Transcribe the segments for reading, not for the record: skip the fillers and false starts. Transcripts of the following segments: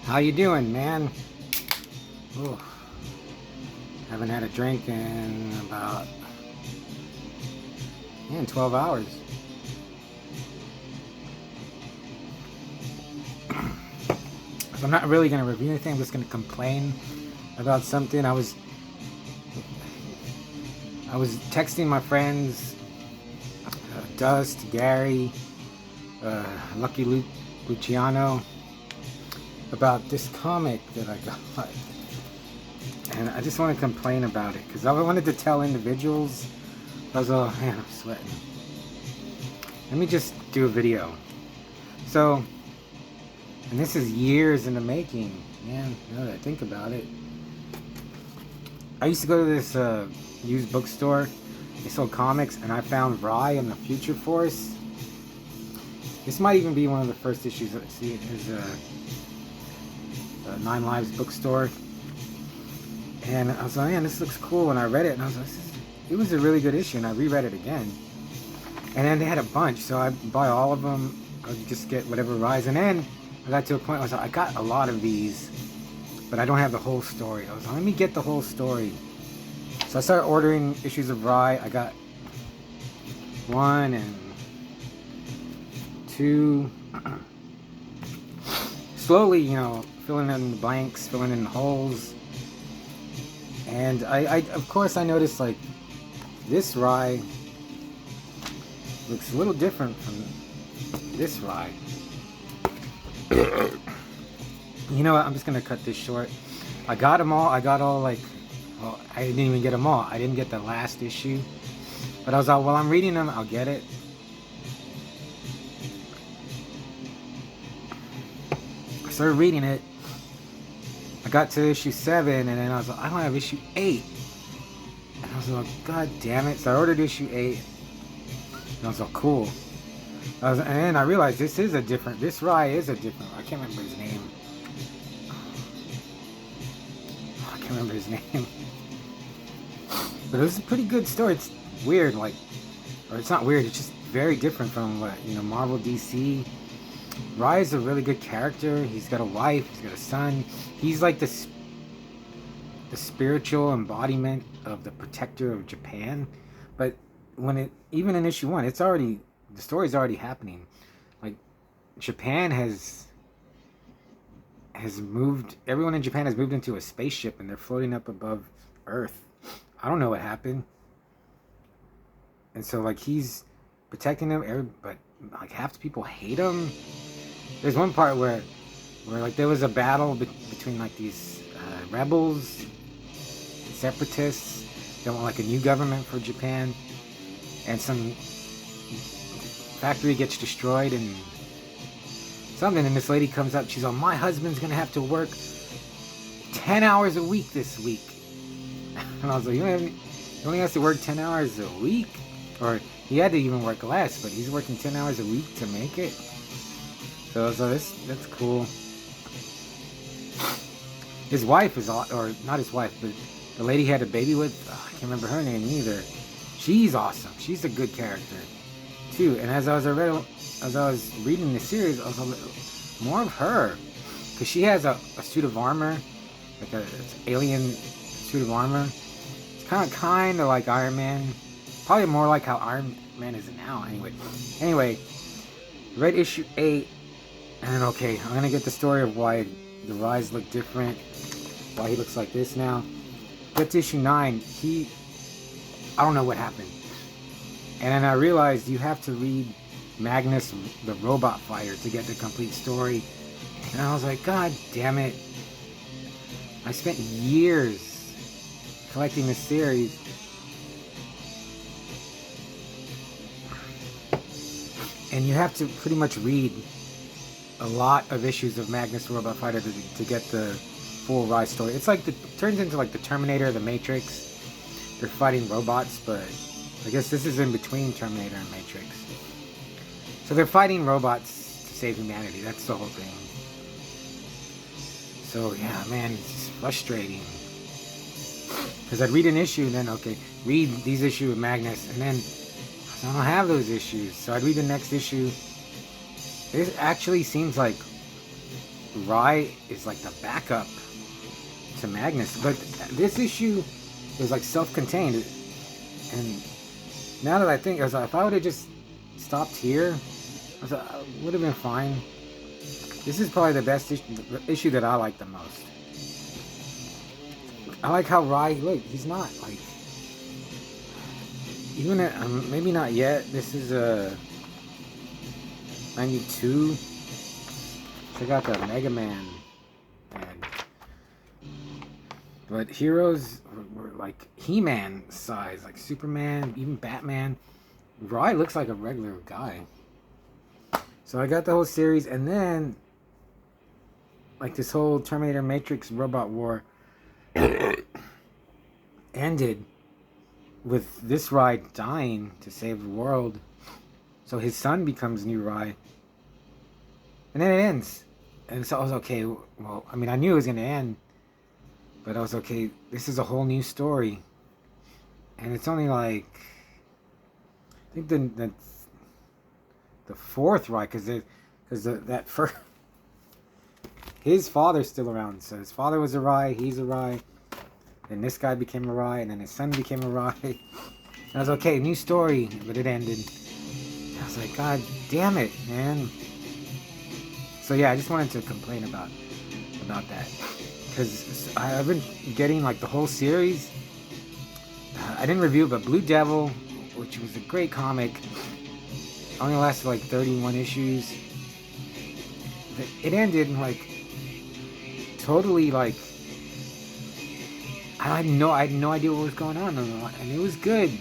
How you doing, man? Ooh, haven't had a drink in about 12 hours. So I'm not really going to review anything. I'm just going to complain about something. I was texting my friends, Dust, Gary, Lucky Luciano, about this comic that I got. And I just want to complain about it because I wanted to tell individuals. I was all, man, I'm sweating. Let me just do a video. So, and this is years in the making, man, now that I think about it. I used to go to this used bookstore. They sold comics, and I found Rye in the Future Force. This might even be one of the first issues. See, it is a Nine Lives bookstore. And I was like, man, this looks cool. And I read it, and I was like, it was a really good issue. And I reread it again. And then they had a bunch, so I buy all of them. I would just get whatever Rye's. And then I got to a point where I was like, I got a lot of these, but I don't have the whole story. I was like, let me get the whole story. So I started ordering issues of Rye. I got 1 and 2. Slowly, you know, filling in the blanks, filling in the holes. And I of course, I noticed, like, this Rye looks a little different from this Rye. You know what? I'm just gonna cut this short. I got them all. I got all, like, well, I didn't even get them all. I didn't get the last issue, but I was like, well, I'm reading them, I'll get it. I started reading it. I got to issue 7, and then I was like, I don't have issue 8. And I was like, God damn it! So I ordered issue 8, and I was like, cool. And then I realized this Rye is a different. I can't remember his name. I can't remember his name. But it was a pretty good story. It's weird, like, or it's not weird. It's just very different from what, you know, Marvel, DC. Rye is a really good character. He's got a wife. He's got a son. He's like the spiritual embodiment of the protector of Japan. But even in issue 1, the story's already happening. Like, Japan has moved. Everyone in Japan has moved into a spaceship, and they're floating up above Earth. I don't know what happened. And so, like, he's protecting them, but, like, half the people hate him. There's one part where like, there was a battle between, like, these rebels and separatists. They want, like, a new government for Japan, and some factory gets destroyed and something, and this lady comes up. She's like, my husband's gonna have to work 10 hours a week this week. And I was like, he only has to work 10 hours a week? Or he had to even work less, but he's working 10 hours a week to make it? So that's cool. His wife is, or not his wife, but the lady he had a baby with, I can't remember her name either. She's awesome. She's a good character too. And as I was reading the series, I was like, more of her, because she has a suit of armor, like a alien suit of armor. It's kind of like Iron Man, probably more like how Iron Man is now. Anyway, read issue 8, and okay, I'm gonna get the story of why the Rise look different, why he looks like this now. Get to issue 9, I don't know what happened. And then I realized you have to read Magnus the Robot Fighter to get the complete story. And I was like, God damn it. I spent years collecting this series. And you have to pretty much read a lot of issues of Magnus the Robot Fighter to get the full Rise story. It's like, turns into like the Terminator, the Matrix. They're fighting robots, but I guess this is in between Terminator and Matrix. So they're fighting robots to save humanity. That's the whole thing. So yeah, man, it's just frustrating. Because I'd read an issue and then, okay, read these issues of Magnus, and then I don't have those issues. So I'd read the next issue. It actually seems like Rye is like the backup to Magnus. But this issue is like self-contained. And now that I think, I was like, if I would have just stopped here, I would have been fine. This is probably the best issue that I like the most. I like how Rye, look, he's not like, even maybe not yet. This is a 92. Check out the Mega Man ad. But heroes were like He-Man size, like Superman, even Batman. Rye looks like a regular guy. So I got the whole series, and then like this whole Terminator Matrix robot war ended with this Rye dying to save the world. So his son becomes new Rye. And then it ends. And so I was okay, well, I mean, I knew it was going to end. But I was okay, this is a whole new story. And it's only like, I think the fourth Rye, because that first, his father's still around. So his father was a Rye, he's a Rye. Then this guy became a Rye, and then his son became a Rye. And I was okay, new story, but it ended. And I was like, God damn it, man. So yeah, I just wanted to complain about that, because I've been getting like the whole series. I didn't review it, but Blue Devil, which was a great comic, only lasted like 31 issues. It ended like totally like I had no idea what was going on, and it was good.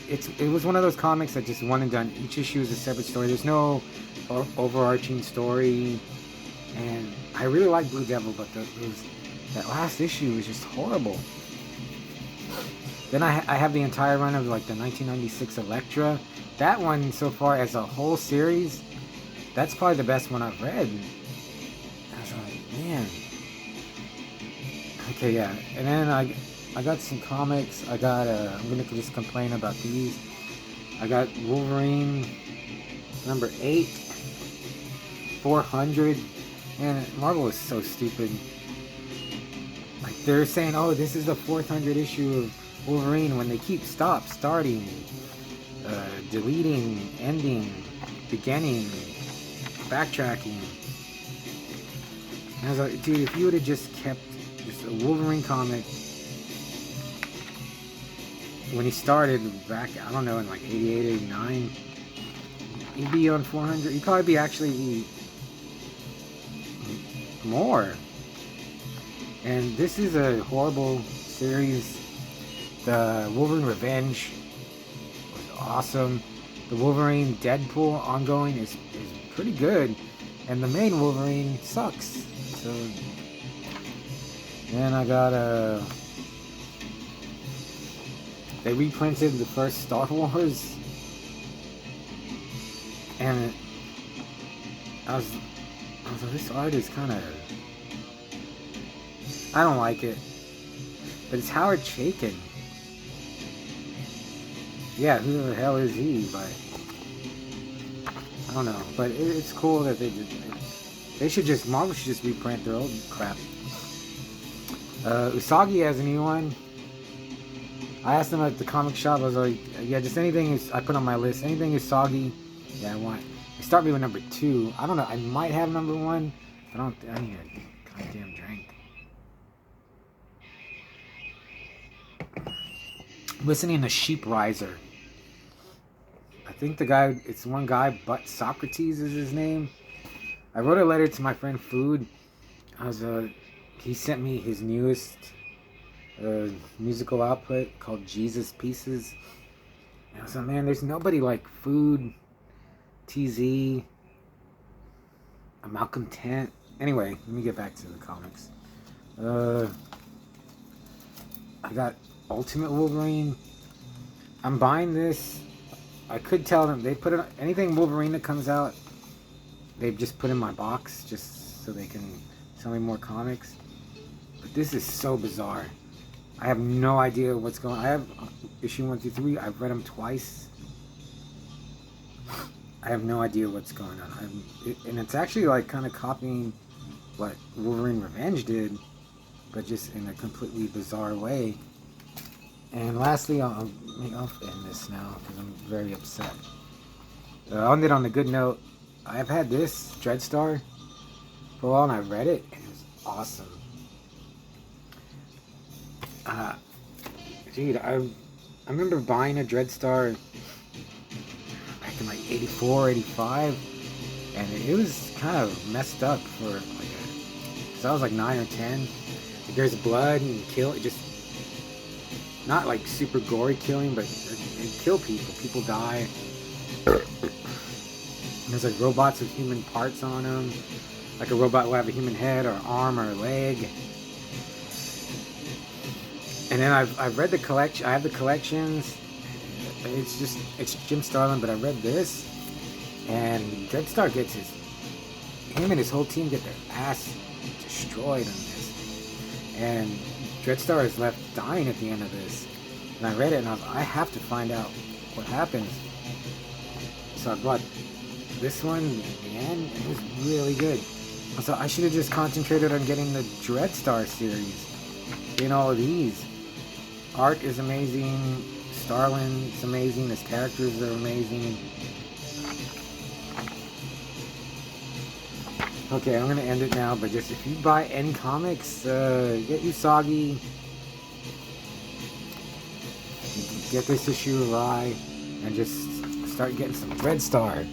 It was one of those comics that just one and done. Each issue is a separate story. There's no overarching story, and I really like Blue Devil, but that last issue was just horrible. Then I have the entire run of like the 1996 Elektra. That one so far as a whole series, that's probably the best one I've read. I was like, man. Okay, yeah, and then I got some comics. I'm gonna just complain about these. I got Wolverine number 8, 400, and Marvel is so stupid. Like they're saying, oh, this is the 400 issue of Wolverine, when they keep starting, deleting, ending, beginning, backtracking. And I was like, dude, if you would have just kept just a Wolverine comic when he started back, I don't know, in like 88, 89, he'd be on 400. He'd probably be actually more. And this is a horrible series. The Wolverine Revenge was awesome. The Wolverine Deadpool ongoing is pretty good. And the main Wolverine sucks. So then I got they reprinted the first Star Wars, and I was like, this art is kind of, I don't like it, but it's Howard Chaykin. Yeah, who the hell is he? But I don't know. But it's cool that they did. Marvel should just reprint their old crap. Usagi has a new one. I asked them at the comic shop. I was like, yeah, just anything I put on my list. Anything Usagi, yeah, I want. They start me with number 2. I don't know. I might have number 1. I need a goddamn drink. Listening to SHEEPRISER. I think the guy, it's one guy, but Socrates is his name. I wrote a letter to my friend Food. He sent me his newest musical output called Jesus Pieces. And I was like, man, there's nobody like Food, TZ, Malcolm Tent. Anyway, let me get back to the comics. I got Ultimate Wolverine. I'm buying this. I could tell them they put it, anything Wolverine that comes out, they've just put in my box just so they can sell me more comics. But this is so bizarre. I have no idea what's going on. I have issue 1 through 3. I've read them twice. I have no idea what's going on. And it's actually like kind of copying what Wolverine Revenge did, but just in a completely bizarre way. And lastly, I'll end this now because I'm very upset. I'll end it on a good note. I've had this Dreadstar for a while, and I read it, and it was awesome. Dude, I remember buying a Dreadstar back in like 84, 85, and it was kind of messed up for like because I was like 9 or 10. Like, there's blood and kill, it just not like super gory killing, but it kill people. People die. There's like robots with human parts on them. Like a robot will have a human head or arm or leg. And then I've read the collection. I have the collections. It's Jim Starlin, but I read this, and Dreadstar gets him and his whole team get their ass destroyed on this, and Dreadstar is left dying at the end of this. And I read it, and I have to find out what happens. So I bought this one in the end, and it was really good. So I should have just concentrated on getting the Dreadstar series. In all of these. Art is amazing, Starlin is amazing, his characters are amazing. Okay, I'm gonna end it now, but just if you buy any comics, get Usagi, get this issue of Rai, and just start getting some Dreadstar.